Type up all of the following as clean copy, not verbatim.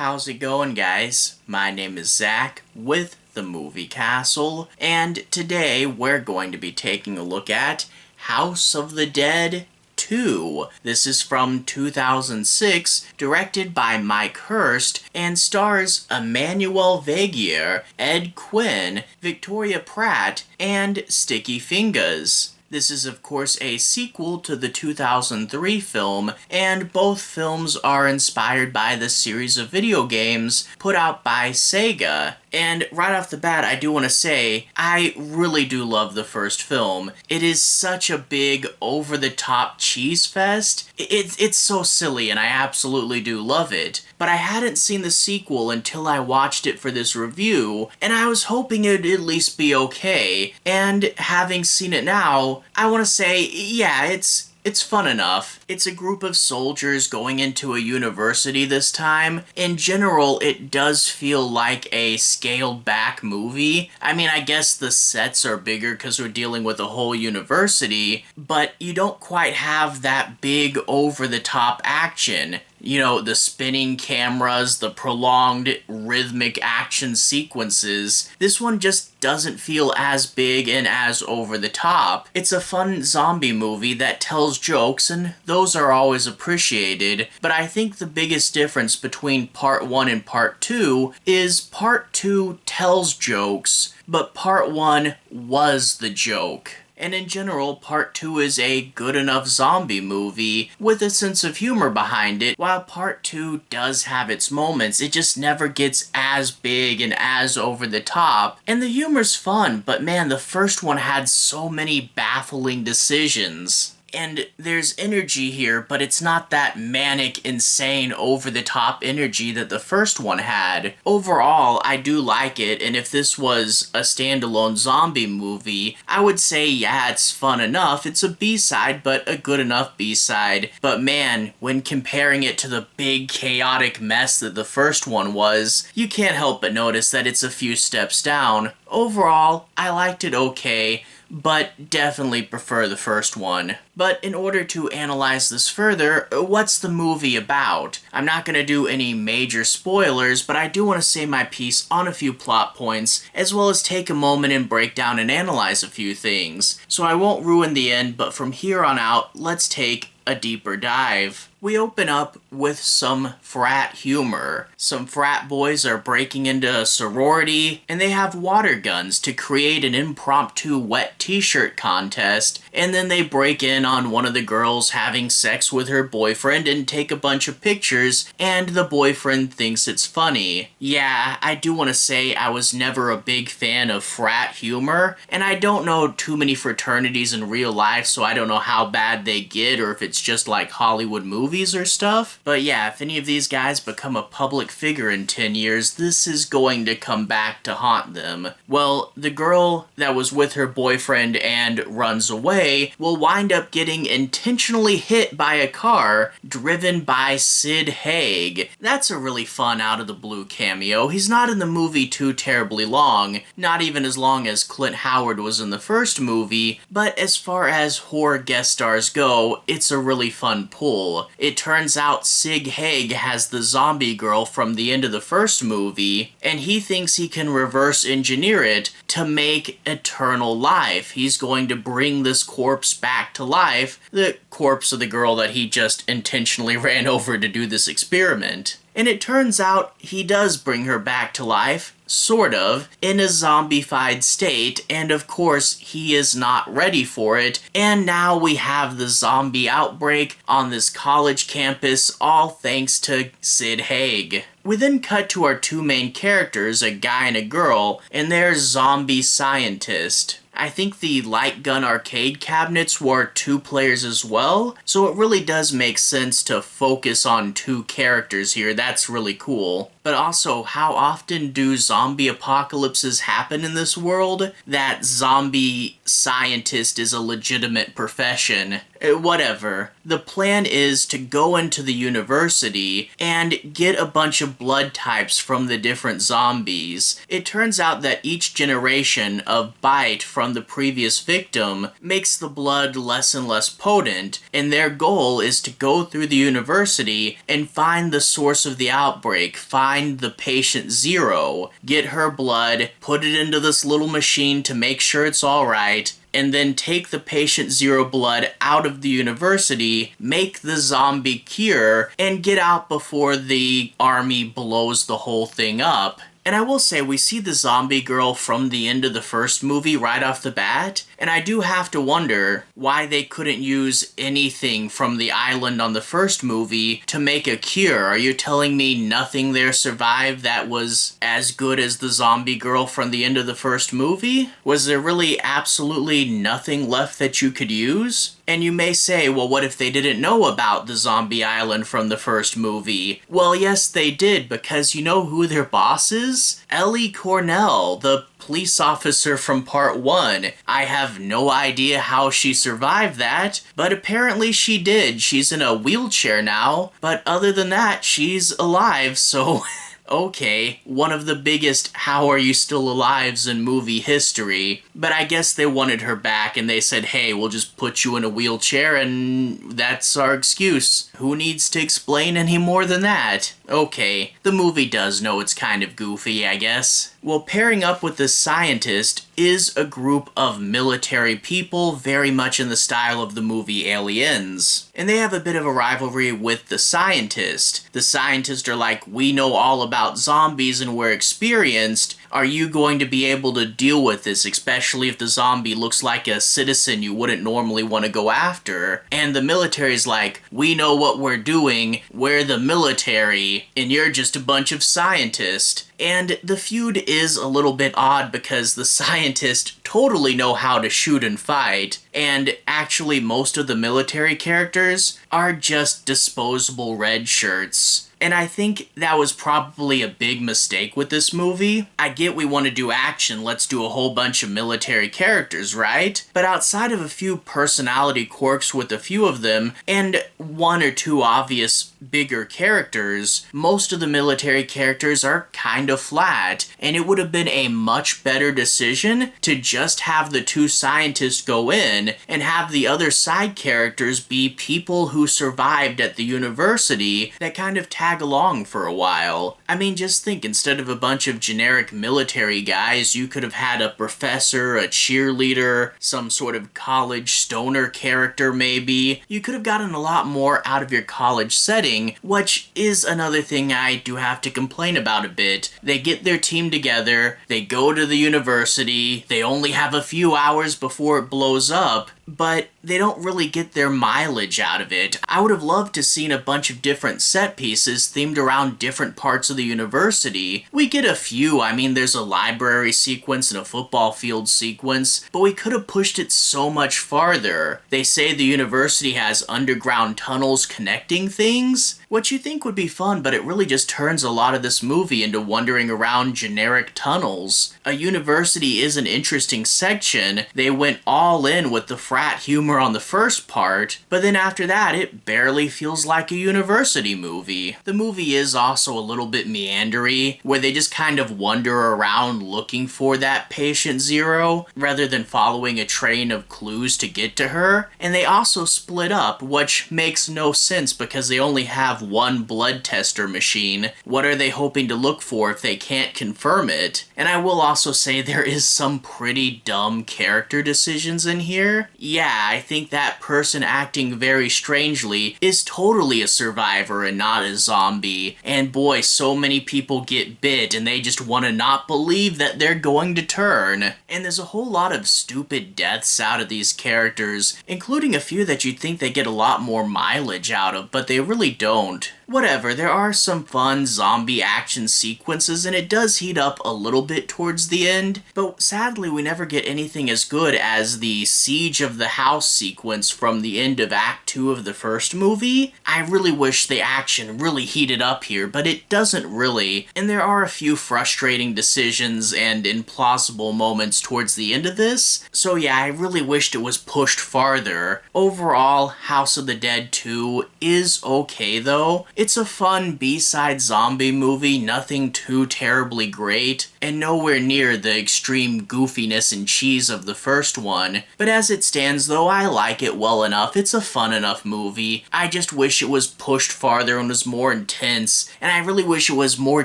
How's it going, guys? My name is Zach with the Movie Castle, and today we're going to be taking a look at House of the Dead 2. This is from 2006, directed by Mike Hurst, and stars Emmanuelle Vaugier, Ed Quinn, Victoria Pratt, and Sticky Fingaz. This is, of course, a sequel to the 2003 film, and both films are inspired by the series of video games put out by Sega. And right off the bat, I do want to say, I really do love the first film. It is such a big, over-the-top cheese fest. It's so silly, and I absolutely do love it. But I hadn't seen the sequel until I watched it for this review, and I was hoping it'd at least be okay. And having seen it now, I want to say, yeah, it's fun enough. It's a group of soldiers going into a university this time. In general, it does feel like a scaled back movie. I mean, I guess the sets are bigger because we're dealing with a whole university, but you don't quite have that big over the top action. You know, the spinning cameras, the prolonged rhythmic action sequences. This one just doesn't feel as big and as over the top. It's a fun zombie movie that tells jokes, and those are always appreciated. But I think the biggest difference between Part 1 and Part 2 is Part 2 tells jokes, but Part 1 was the joke. And in general, Part 2 is a good enough zombie movie with a sense of humor behind it. While Part 2 does have its moments, it just never gets as big and as over the top. And the humor's fun, but man, the first one had so many baffling decisions. And there's energy here, but it's not that manic, insane, over-the-top energy that the first one had. Overall, I do like it, and if this was a standalone zombie movie, I would say, yeah, it's fun enough. It's a B-side, but a good enough B-side. But man, when comparing it to the big, chaotic mess that the first one was, you can't help but notice that it's a few steps down. Overall, I liked it okay, but definitely prefer the first one. But in order to analyze this further, what's the movie about? I'm not going to do any major spoilers, but I do want to say my piece on a few plot points, as well as take a moment and break down and analyze a few things. So I won't ruin the end, but from here on out, let's take a deeper dive. We open up with some frat humor. Some frat boys are breaking into a sorority, and they have water guns to create an impromptu wet t-shirt contest, and then they break in on one of the girls having sex with her boyfriend and take a bunch of pictures, and the boyfriend thinks it's funny. Yeah, I do want to say I was never a big fan of frat humor, and I don't know too many fraternities in real life, so I don't know how bad they get or if it's just like Hollywood movies or stuff. But yeah, if any of these guys become a public figure in 10 years, this is going to come back to haunt them. Well, the girl that was with her boyfriend and runs away will wind up getting intentionally hit by a car driven by Sid Haig. That's a really fun out-of-the-blue cameo. He's not in the movie too terribly long, not even as long as Clint Howard was in the first movie, but as far as horror guest stars go, it's a really fun pull. It turns out Sid Haig has the zombie girl from the end of the first movie, and he thinks he can reverse engineer it to make eternal life. He's going to bring this corpse back to life, the corpse of the girl that he just intentionally ran over to do this experiment. And it turns out he does bring her back to life, sort of, in a zombified state, and of course he is not ready for it, and now we have the zombie outbreak on this college campus, all thanks to Sid Haig. We then cut to our two main characters, a guy and a girl, and their zombie scientist. I think the light gun arcade cabinets were 2 players as well, so it really does make sense to focus on 2 characters here. That's really cool. But also, how often do zombie apocalypses happen in this world? That zombie scientist is a legitimate profession. Whatever. The plan is to go into the university and get a bunch of blood types from the different zombies. It turns out that each generation of bite from from the previous victim makes the blood less and less potent, and their goal is to go through the university and find the source of the outbreak, find the patient zero, get her blood, put it into this little machine to make sure it's alright, and then take the patient zero blood out of the university, make the zombie cure, and get out before the army blows the whole thing up. And I will say, we see the zombie girl from the end of the first movie right off the bat, and I do have to wonder why they couldn't use anything from the island on the first movie to make a cure. Are you telling me nothing there survived that was as good as the zombie girl from the end of the first movie? Was there really absolutely nothing left that you could use? And you may say, well, what if they didn't know about the zombie island from the first movie? Well, yes, they did, because you know who their boss is? Ellie Cornell, the police officer from part 1. I have no idea how she survived that, but apparently she did. She's in a wheelchair now, but other than that, she's alive, so... Okay, one of the biggest how are you still alives in movie history, but I guess they wanted her back and they said, hey, we'll just put you in a wheelchair and that's our excuse. Who needs to explain any more than that? Okay, the movie does know it's kind of goofy, I guess. Well, pairing up with the scientist is a group of military people very much in the style of the movie Aliens. And they have a bit of a rivalry with the scientist. The scientists are like, we know all about zombies and we're experienced. Are you going to be able to deal with this, especially if the zombie looks like a citizen you wouldn't normally want to go after? And the military's like, we know what we're doing, we're the military, and you're just a bunch of scientists. And the feud is a little bit odd because the scientists totally know how to shoot and fight, and actually most of the military characters are just disposable red shirts. And I think that was probably a big mistake with this movie. I get we want to do action, let's do a whole bunch of military characters, right? But outside of a few personality quirks with a few of them, and one or two obvious bigger characters, most of the military characters are kind of flat, and it would have been a much better decision to just have the two scientists go in and have the other side characters be people who survived at the university that kind of tag along for a while. I mean, just think, instead of a bunch of generic military guys, you could have had a professor, a cheerleader, some sort of college stoner character maybe. You could have gotten a lot more out of your college setting, which is another thing I do have to complain about a bit. They get their team together, they go to the university, they only have a few hours before it blows up, but they don't really get their mileage out of it. I would have loved to seen a bunch of different set pieces themed around different parts of the university. We get a few, I mean there's a library sequence and a football field sequence, but we could have pushed it so much farther. They say the university has underground tunnels connecting things, which you think would be fun, but it really just turns a lot of this movie into wandering around generic tunnels. A university is an interesting section. They went all in with the frat humor on the first part, but then after that it barely feels like a university movie. The movie is also a little bit meandery, where they just kind of wander around looking for that patient zero, rather than following a train of clues to get to her, and they also split up, which makes no sense because they only have one blood tester machine. What are they hoping to look for if they can't confirm it? And I will also say there is some pretty dumb character decisions in here. Yeah, I think that person acting very strangely is totally a survivor and not a zombie. And boy, so many people get bit and they just want to not believe that they're going to turn. And there's a whole lot of stupid deaths out of these characters, including a few that you'd think they get a lot more mileage out of, but they really don't. Whatever, there are some fun zombie action sequences and it does heat up a little bit towards the end, but sadly we never get anything as good as the siege of of the house sequence from the end of Act 2 of the first movie. I really wish the action really heated up here, but it doesn't really, and there are a few frustrating decisions and implausible moments towards the end of this, so yeah, I really wished it was pushed farther. Overall, House of the Dead 2 is okay though. It's a fun B-side zombie movie, nothing too terribly great, and nowhere near the extreme goofiness and cheese of the first one. But as it stands though, I like it well enough. It's a fun enough movie. I just wish it was pushed farther and was more intense, and I really wish it was more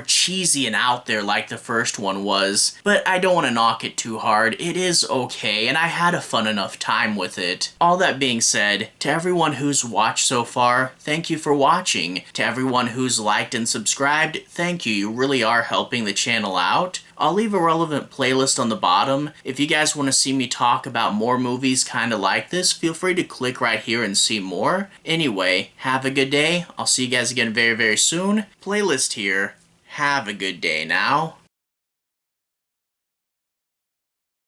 cheesy and out there like the first one was. But I don't want to knock it too hard. It is okay, and I had a fun enough time with it. All that being said, to everyone who's watched so far, thank you for watching. To everyone who's liked and subscribed, thank you. You really are helping the channel out. I'll leave a relevant playlist on the bottom. If you guys want to see me talk about more movies kind of like this, feel free to click right here and see more. Anyway, have a good day. I'll see you guys again very, very soon. Playlist here. Have a good day now.